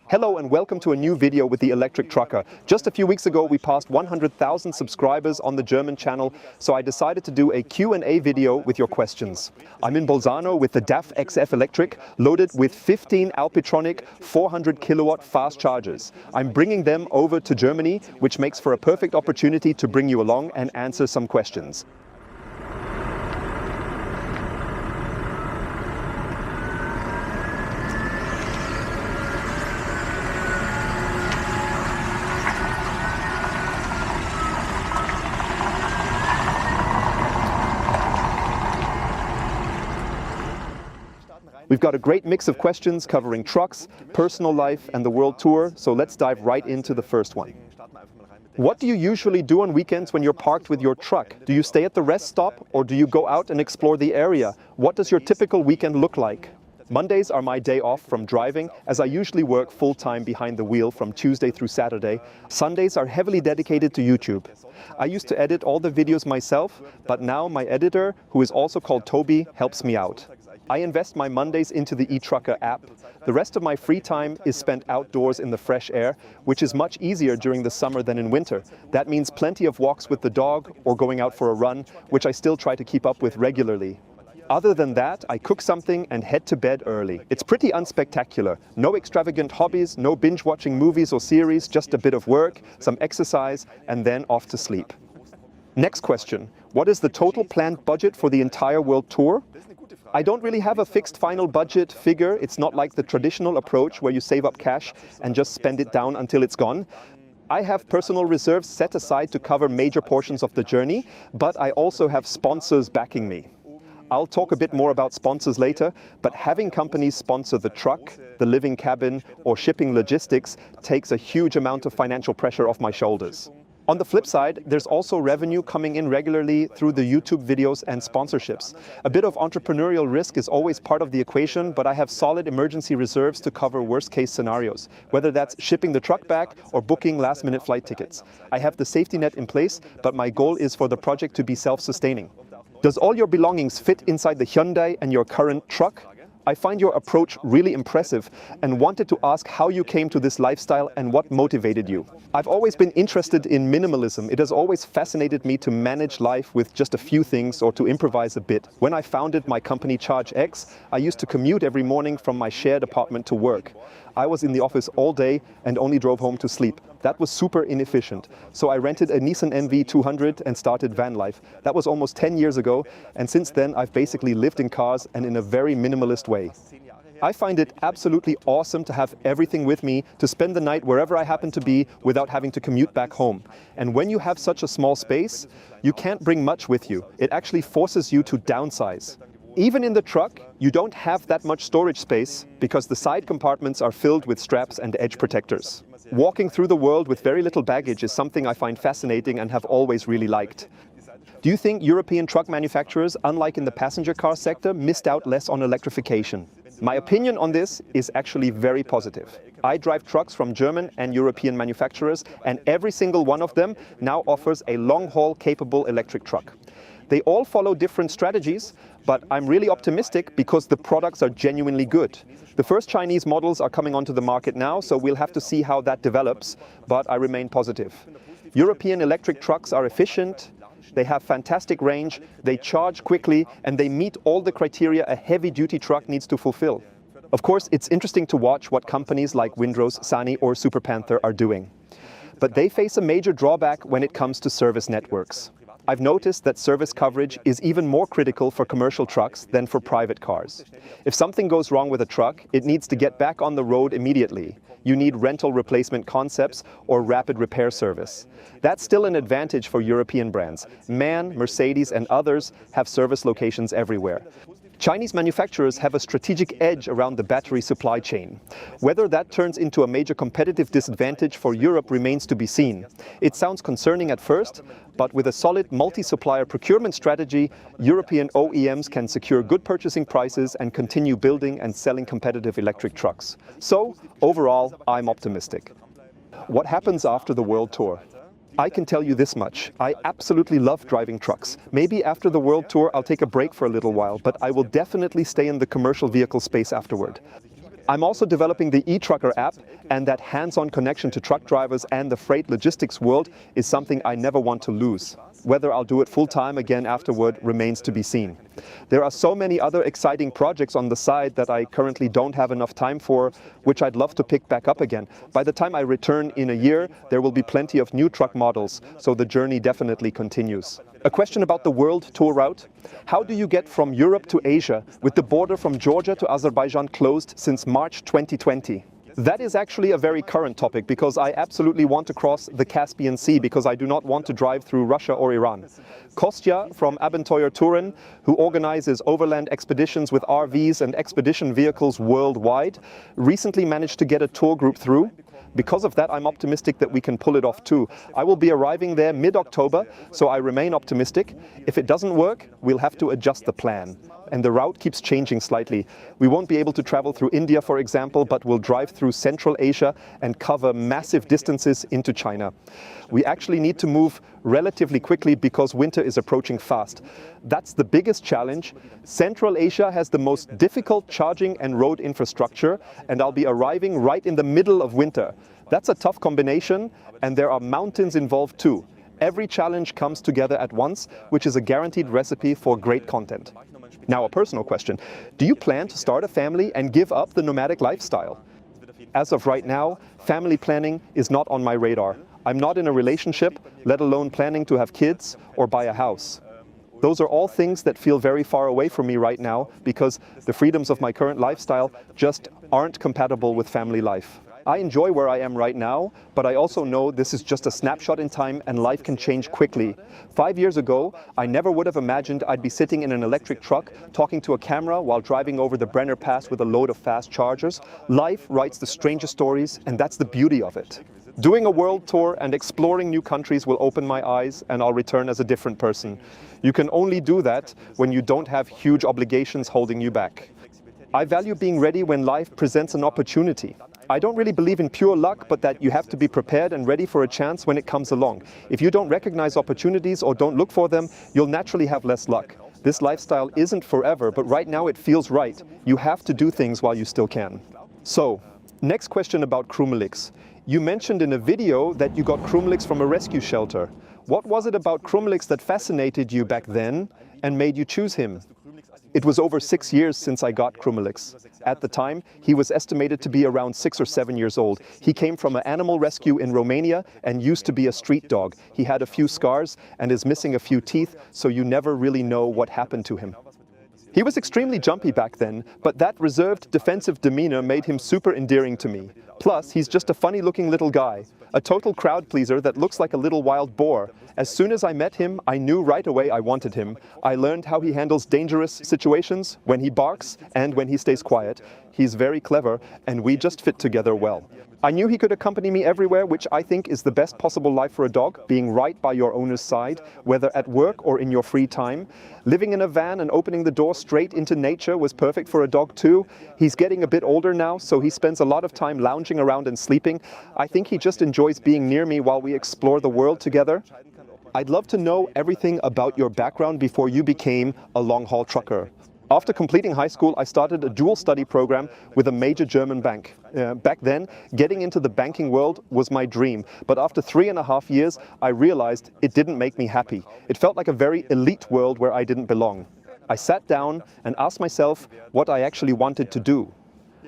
Hello and welcome to a new video with the electric trucker. Just a few weeks ago we passed 100,000 subscribers on the German channel, so I decided to do a Q&A video with your questions. I'm in Bolzano with the DAF XF Electric, loaded with 15 Alpitronic 400 kilowatt fast chargers. I'm bringing them over to Germany, which makes for a perfect opportunity to bring you along and answer some questions. We've got a great mix of questions covering trucks, personal life and the world tour, so let's dive right into the first one. What do you usually do on weekends when you're parked with your truck? Do you stay at the rest stop or do you go out and explore the area? What does your typical weekend look like? Mondays are my day off from driving, as I usually work full-time behind the wheel from Tuesday through Saturday. Sundays are heavily dedicated to YouTube. I used to edit all the videos myself, but now my editor, who is also called Toby, helps me out. I invest my Mondays into the eTrucker app. The rest of my free time is spent outdoors in the fresh air, which is much easier during the summer than in winter. That means plenty of walks with the dog or going out for a run, which I still try to keep up with regularly. Other than that, I cook something and head to bed early. It's pretty unspectacular. No extravagant hobbies, no binge-watching movies or series, just a bit of work, some exercise, and then off to sleep. Next question. What is the total planned budget for the entire world tour? I don't really have a fixed final budget figure. It's not like the traditional approach where you save up cash and just spend it down until it's gone. I have personal reserves set aside to cover major portions of the journey, but I also have sponsors backing me. I'll talk a bit more about sponsors later, but having companies sponsor the truck, the living cabin, or shipping logistics takes a huge amount of financial pressure off my shoulders. On the flip side, there's also revenue coming in regularly through the YouTube videos and sponsorships. A bit of entrepreneurial risk is always part of the equation, but I have solid emergency reserves to cover worst-case scenarios, whether that's shipping the truck back or booking last-minute flight tickets. I have the safety net in place, but my goal is for the project to be self-sustaining. Does all your belongings fit inside the Hyundai and your current truck? I find your approach really impressive and wanted to ask how you came to this lifestyle and what motivated you. I've always been interested in minimalism. It has always fascinated me to manage life with just a few things or to improvise a bit. When I founded my company ChargeX, I used to commute every morning from my shared apartment to work. I was in the office all day and only drove home to sleep. That was super inefficient. So I rented a Nissan NV200 and started van life. That was almost 10 years ago, and since then I've basically lived in cars and in a very minimalist way. I find it absolutely awesome to have everything with me, to spend the night wherever I happen to be without having to commute back home. And when you have such a small space, you can't bring much with you. It actually forces you to downsize. Even in the truck, you don't have that much storage space because the side compartments are filled with straps and edge protectors. Walking through the world with very little baggage is something I find fascinating and have always really liked. Do you think European truck manufacturers, unlike in the passenger car sector, missed out less on electrification? My opinion on this is actually very positive. I drive trucks from German and European manufacturers, and every single one of them now offers a long-haul capable electric truck. They all follow different strategies, but I'm really optimistic because the products are genuinely good. The first Chinese models are coming onto the market now, so we'll have to see how that develops, but I remain positive. European electric trucks are efficient, they have fantastic range, they charge quickly, and they meet all the criteria a heavy-duty truck needs to fulfill. Of course, it's interesting to watch what companies like Windrose, Sany or Super Panther are doing. But they face a major drawback when it comes to service networks. I've noticed that service coverage is even more critical for commercial trucks than for private cars. If something goes wrong with a truck, it needs to get back on the road immediately. You need rental replacement concepts or rapid repair service. That's still an advantage for European brands. MAN, Mercedes and others have service locations everywhere. Chinese manufacturers have a strategic edge around the battery supply chain. Whether that turns into a major competitive disadvantage for Europe remains to be seen. It sounds concerning at first, but with a solid multi-supplier procurement strategy, European OEMs can secure good purchasing prices and continue building and selling competitive electric trucks. So, overall, I'm optimistic. What happens after the world tour? I can tell you this much, I absolutely love driving trucks. Maybe after the world tour I'll take a break for a little while, but I will definitely stay in the commercial vehicle space afterward. I'm also developing the eTrucker app, and that hands-on connection to truck drivers and the freight logistics world is something I never want to lose. Whether I'll do it full-time again afterward remains to be seen. There are so many other exciting projects on the side that I currently don't have enough time for, which I'd love to pick back up again. By the time I return in a year, there will be plenty of new truck models, so the journey definitely continues. A question about the world tour route. How do you get from Europe to Asia with the border from Georgia to Azerbaijan closed since March 2020? That is actually a very current topic because I absolutely want to cross the Caspian Sea because I do not want to drive through Russia or Iran. Kostya from Abenteuer Touren, who organizes overland expeditions with RVs and expedition vehicles worldwide, recently managed to get a tour group through. Because of that, I'm optimistic that we can pull it off too. I will be arriving there mid-October, so I remain optimistic. If it doesn't work, we'll have to adjust the plan. And the route keeps changing slightly. We won't be able to travel through India, for example, but we'll drive through Central Asia and cover massive distances into China. We actually need to move relatively quickly because winter is approaching fast. That's the biggest challenge. Central Asia has the most difficult charging and road infrastructure, and I'll be arriving right in the middle of winter. That's a tough combination, and there are mountains involved too. Every challenge comes together at once, which is a guaranteed recipe for great content. Now, a personal question. Do you plan to start a family and give up the nomadic lifestyle? As of right now, family planning is not on my radar. I'm not in a relationship, let alone planning to have kids or buy a house. Those are all things that feel very far away from me right now because the freedoms of my current lifestyle just aren't compatible with family life. I enjoy where I am right now, but I also know this is just a snapshot in time and life can change quickly. 5 years ago, I never would have imagined I'd be sitting in an electric truck talking to a camera while driving over the Brenner Pass with a load of fast chargers. Life writes the strangest stories, and that's the beauty of it. Doing a world tour and exploring new countries will open my eyes, and I'll return as a different person. You can only do that when you don't have huge obligations holding you back. I value being ready when life presents an opportunity. I don't really believe in pure luck, but that you have to be prepared and ready for a chance when it comes along. If you don't recognize opportunities or don't look for them, you'll naturally have less luck. This lifestyle isn't forever, but right now it feels right. You have to do things while you still can. So, next question about Krumelix. You mentioned in a video that you got Krumelix from a rescue shelter. What was it about Krumelix that fascinated you back then and made you choose him? It was over 6 years since I got Krumelix. At the time, he was estimated to be around 6 or 7 years old. He came from an animal rescue in Romania and used to be a street dog. He had a few scars and is missing a few teeth, so you never really know what happened to him. He was extremely jumpy back then, but that reserved defensive demeanor made him super endearing to me. Plus, he's just a funny-looking little guy, a total crowd pleaser that looks like a little wild boar. As soon as I met him, I knew right away I wanted him. I learned how he handles dangerous situations, when he barks and when he stays quiet. He's very clever, and we just fit together well. I knew he could accompany me everywhere, which I think is the best possible life for a dog, being right by your owner's side, whether at work or in your free time. Living in a van and opening the door straight into nature was perfect for a dog too. He's getting a bit older now, so he spends a lot of time lounging around and sleeping. I think he just enjoys being near me while we explore the world together. I'd love to know everything about your background before you became a long-haul trucker. After completing high school, I started a dual study program with a major German bank. Back then, getting into the banking world was my dream, but after 3.5 years, I realized it didn't make me happy. It felt like a very elite world where I didn't belong. I sat down and asked myself what I actually wanted to do.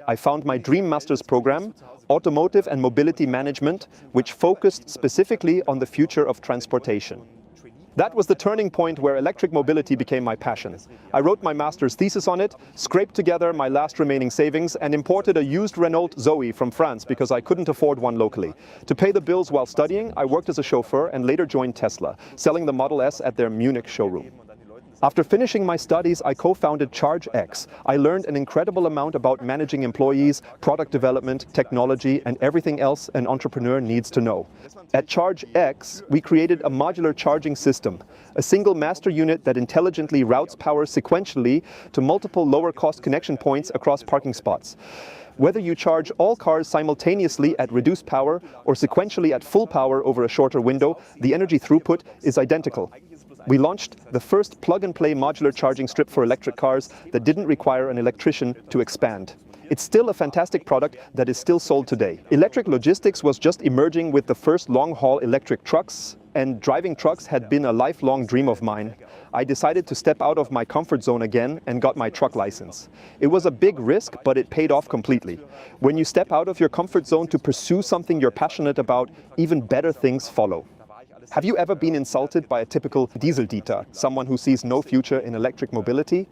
I found my dream master's program, Automotive and Mobility Management, which focused specifically on the future of transportation. That was the turning point where electric mobility became my passion. I wrote my master's thesis on it, scraped together my last remaining savings, and imported a used Renault Zoe from France because I couldn't afford one locally. To pay the bills while studying, I worked as a chauffeur and later joined Tesla, selling the Model S at their Munich showroom. After finishing my studies, I co-founded ChargeX. I learned an incredible amount about managing employees, product development, technology, and everything else an entrepreneur needs to know. At ChargeX, we created a modular charging system, a single master unit that intelligently routes power sequentially to multiple lower-cost connection points across parking spots. Whether you charge all cars simultaneously at reduced power or sequentially at full power over a shorter window, the energy throughput is identical. We launched the first plug-and-play modular charging strip for electric cars that didn't require an electrician to expand. It's still a fantastic product that is still sold today. Electric logistics was just emerging with the first long-haul electric trucks, and driving trucks had been a lifelong dream of mine. I decided to step out of my comfort zone again and got my truck license. It was a big risk, but it paid off completely. When you step out of your comfort zone to pursue something you're passionate about, even better things follow. Have you ever been insulted by a typical Dieseldieter, someone who sees no future in electric mobility?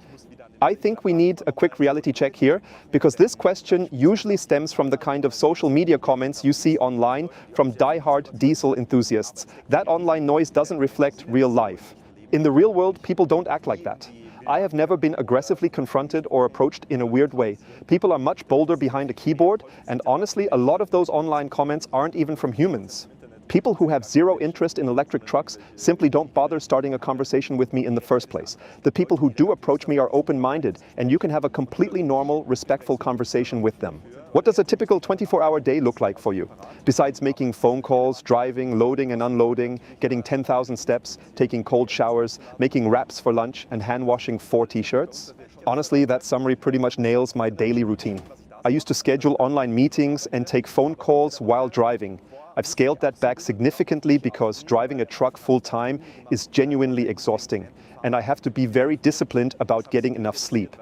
I think we need a quick reality check here, because this question usually stems from the kind of social media comments you see online from die-hard diesel enthusiasts. That online noise doesn't reflect real life. In the real world, people don't act like that. I have never been aggressively confronted or approached in a weird way. People are much bolder behind a keyboard, and honestly, a lot of those online comments aren't even from humans. People who have zero interest in electric trucks simply don't bother starting a conversation with me in the first place. The people who do approach me are open-minded, and you can have a completely normal, respectful conversation with them. What does a typical 24-hour day look like for you? Besides making phone calls, driving, loading and unloading, getting 10,000 steps, taking cold showers, making wraps for lunch, and hand-washing 4 t-shirts? Honestly, that summary pretty much nails my daily routine. I used to schedule online meetings and take phone calls while driving. I've scaled that back significantly because driving a truck full-time is genuinely exhausting, and I have to be very disciplined about getting enough sleep.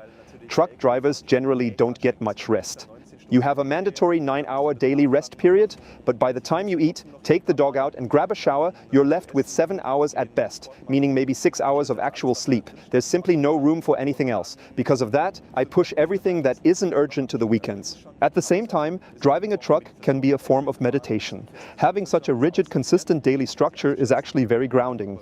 Truck drivers generally don't get much rest. You have a mandatory 9-hour daily rest period, but by the time you eat, take the dog out and grab a shower, you're left with 7 hours at best, meaning maybe 6 hours of actual sleep. There's simply no room for anything else. Because of that, I push everything that isn't urgent to the weekends. At the same time, driving a truck can be a form of meditation. Having such a rigid, consistent daily structure is actually very grounding.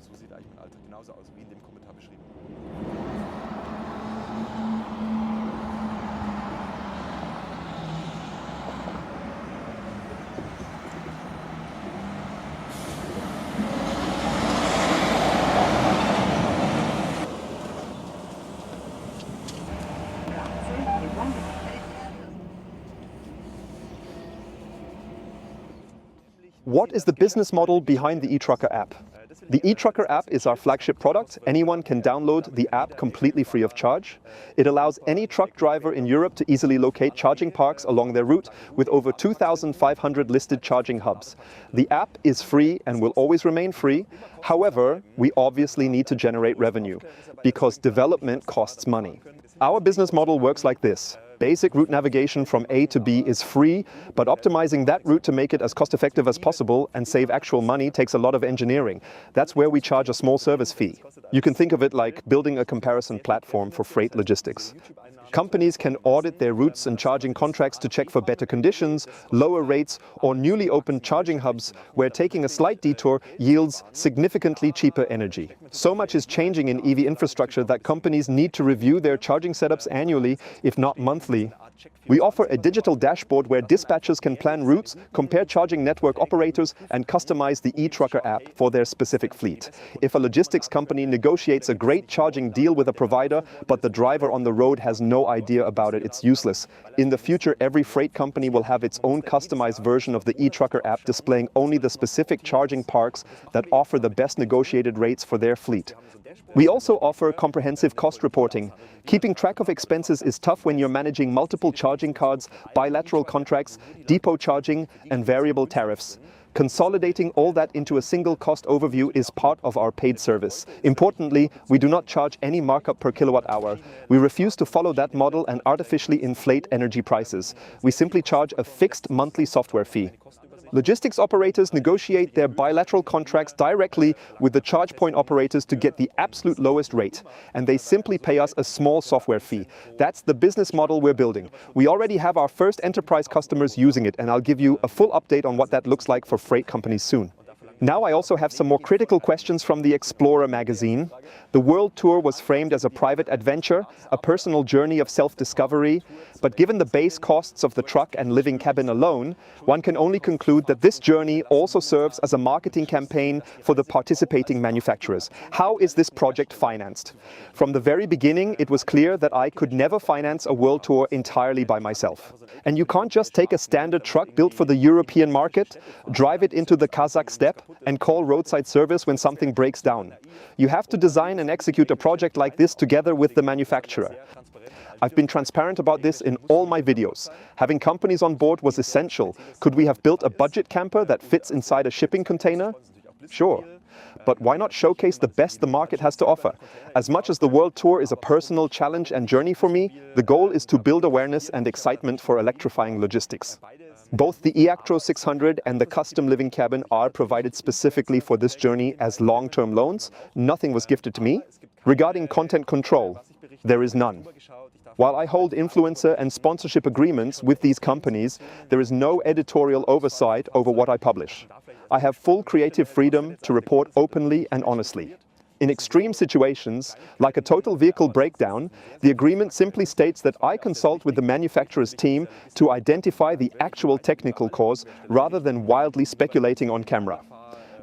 What is the business model behind the eTrucker app? The eTrucker app is our flagship product. Anyone can download the app completely free of charge. It allows any truck driver in Europe to easily locate charging parks along their route with over 2,500 listed charging hubs. The app is free and will always remain free. However, we obviously need to generate revenue because development costs money. Our business model works like this. Basic route navigation from A to B is free, but optimizing that route to make it as cost-effective as possible and save actual money takes a lot of engineering. That's where we charge a small service fee. You can think of it like building a comparison platform for freight logistics. Companies can audit their routes and charging contracts to check for better conditions, lower rates, or newly opened charging hubs where taking a slight detour yields significantly cheaper energy. So much is changing in EV infrastructure that companies need to review their charging setups annually, if not monthly. We offer a digital dashboard where dispatchers can plan routes, compare charging network operators, and customize the eTrucker app for their specific fleet. If a logistics company negotiates a great charging deal with a provider, but the driver on the road has no idea about it, it's useless. In the future, every freight company will have its own customized version of the eTrucker app displaying only the specific charging parks that offer the best negotiated rates for their fleet. We also offer comprehensive cost reporting. Keeping track of expenses is tough when you're managing multiple charging cards, bilateral contracts, depot charging, and variable tariffs. Consolidating all that into a single cost overview is part of our paid service. Importantly, we do not charge any markup per kilowatt hour. We refuse to follow that model and artificially inflate energy prices. We simply charge a fixed monthly software fee. Logistics operators negotiate their bilateral contracts directly with the charge point operators to get the absolute lowest rate, and they simply pay us a small software fee. That's the business model we're building. We already have our first enterprise customers using it, and I'll give you a full update on what that looks like for freight companies soon. Now I also have some more critical questions from the Explorer magazine. The world tour was framed as a private adventure, a personal journey of self-discovery, but given the base costs of the truck and living cabin alone, one can only conclude that this journey also serves as a marketing campaign for the participating manufacturers. How is this project financed? From the very beginning, it was clear that I could never finance a world tour entirely by myself. And you can't just take a standard truck built for the European market, drive it into the Kazakh steppe, and call roadside service when something breaks down. You have to design and execute a project like this together with the manufacturer. I've been transparent about this in all my videos. Having companies on board was essential. Could we have built a budget camper that fits inside a shipping container? Sure. But why not showcase the best the market has to offer? As much as the world tour is a personal challenge and journey for me, the goal is to build awareness and excitement for electrifying logistics. Both the eActros 600 and the custom living cabin are provided specifically for this journey as long-term loans. Nothing was gifted to me. Regarding content control, there is none. While I hold influencer and sponsorship agreements with these companies, there is no editorial oversight over what I publish. I have full creative freedom to report openly and honestly. In extreme situations, like a total vehicle breakdown, the agreement simply states that I consult with the manufacturer's team to identify the actual technical cause rather than wildly speculating on camera.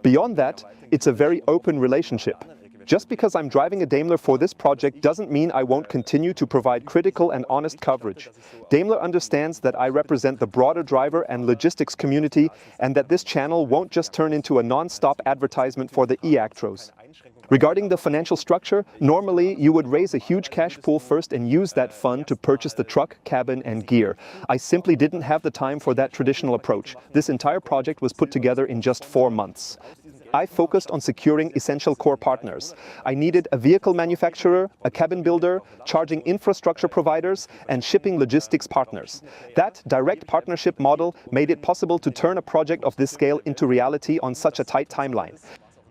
Beyond that, it's a very open relationship. Just because I'm driving a Daimler for this project doesn't mean I won't continue to provide critical and honest coverage. Daimler understands that I represent the broader driver and logistics community and that this channel won't just turn into a non-stop advertisement for the eActros. Regarding the financial structure, normally you would raise a huge cash pool first and use that fund to purchase the truck, cabin and gear. I simply didn't have the time for that traditional approach. This entire project was put together in just 4 months. I focused on securing essential core partners. I needed a vehicle manufacturer, a cabin builder, charging infrastructure providers, and shipping logistics partners. That direct partnership model made it possible to turn a project of this scale into reality on such a tight timeline.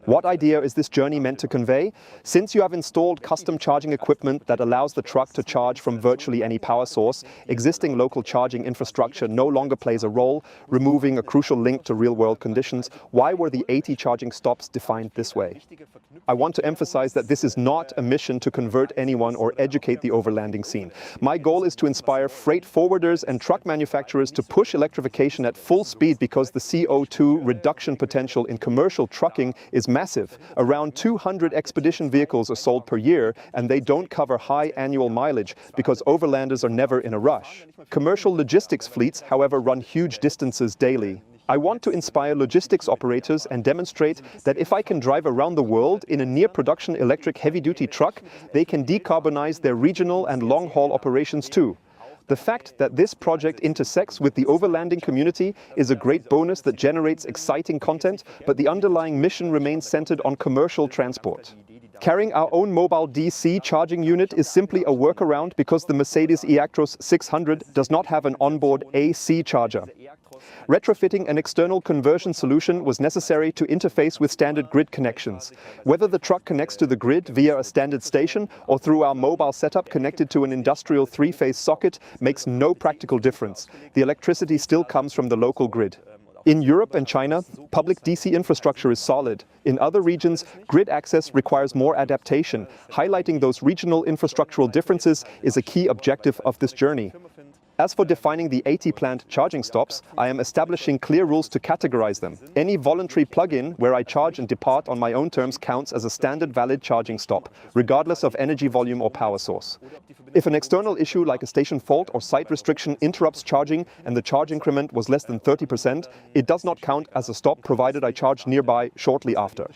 What idea is this journey meant to convey? Since you have installed custom charging equipment that allows the truck to charge from virtually any power source, existing local charging infrastructure no longer plays a role, removing a crucial link to real-world conditions. Why were the 80 charging stops defined this way? I want to emphasize that this is not a mission to convert anyone or educate the overlanding scene. My goal is to inspire freight forwarders and truck manufacturers to push electrification at full speed because the CO2 reduction potential in commercial trucking is massive. Around 200 expedition vehicles are sold per year, and they don't cover high annual mileage because overlanders are never in a rush. Commercial logistics fleets, however, run huge distances daily. I want to inspire logistics operators and demonstrate that if I can drive around the world in a near-production electric heavy-duty truck, they can decarbonize their regional and long-haul operations too. The fact that this project intersects with the overlanding community is a great bonus that generates exciting content, but the underlying mission remains centered on commercial transport. Carrying our own mobile DC charging unit is simply a workaround because the Mercedes eActros 600 does not have an onboard AC charger. Retrofitting an external conversion solution was necessary to interface with standard grid connections. Whether the truck connects to the grid via a standard station or through our mobile setup connected to an industrial 3-phase socket makes no practical difference. The electricity still comes from the local grid. In Europe and China, public DC infrastructure is solid. In other regions, grid access requires more adaptation. Highlighting those regional infrastructural differences is a key objective of this journey. As for defining the 80 planned charging stops, I am establishing clear rules to categorize them. Any voluntary plug-in where I charge and depart on my own terms counts as a standard valid charging stop, regardless of energy volume or power source. If an external issue like a station fault or site restriction interrupts charging and the charge increment was less than 30%, it does not count as a stop provided I charge nearby shortly after.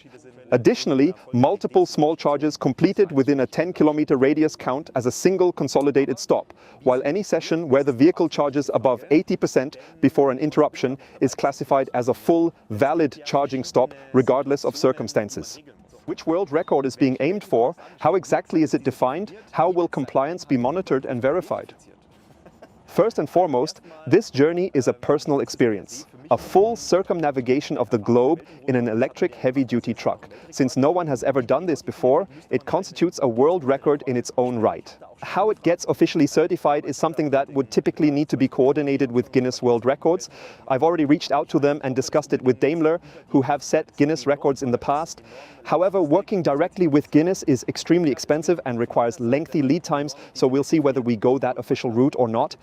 Additionally, multiple small charges completed within a 10-kilometer radius count as a single consolidated stop, while any session where the vehicle charges above 80% before an interruption is classified as a full, valid charging stop regardless of circumstances. Which world record is being aimed for? How exactly is it defined? How will compliance be monitored and verified? First and foremost, this journey is a personal experience. A full circumnavigation of the globe in an electric heavy-duty truck. Since no one has ever done this before, it constitutes a world record in its own right. How it gets officially certified is something that would typically need to be coordinated with Guinness World Records. I've already reached out to them and discussed it with Daimler, who have set Guinness records in the past. However, working directly with Guinness is extremely expensive and requires lengthy lead times, so we'll see whether we go that official route or not.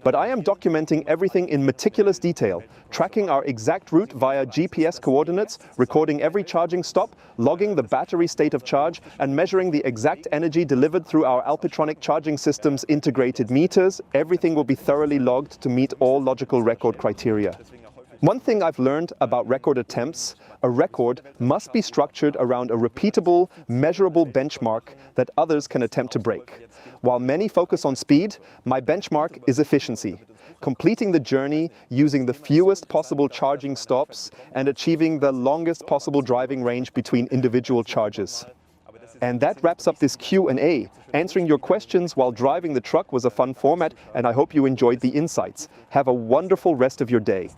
But I am documenting everything in meticulous detail, tracking our exact route via GPS coordinates, recording every charging stop, logging the battery state of charge, and measuring the exact energy delivered through our Alpitronic charging system's integrated meters. Everything will be thoroughly logged to meet all logical record criteria. One thing I've learned about record attempts, a record must be structured around a repeatable, measurable benchmark that others can attempt to break. While many focus on speed, my benchmark is efficiency. Completing the journey using the fewest possible charging stops and achieving the longest possible driving range between individual charges. And that wraps up this Q&A. Answering your questions while driving the truck was a fun format, and I hope you enjoyed the insights. Have a wonderful rest of your day.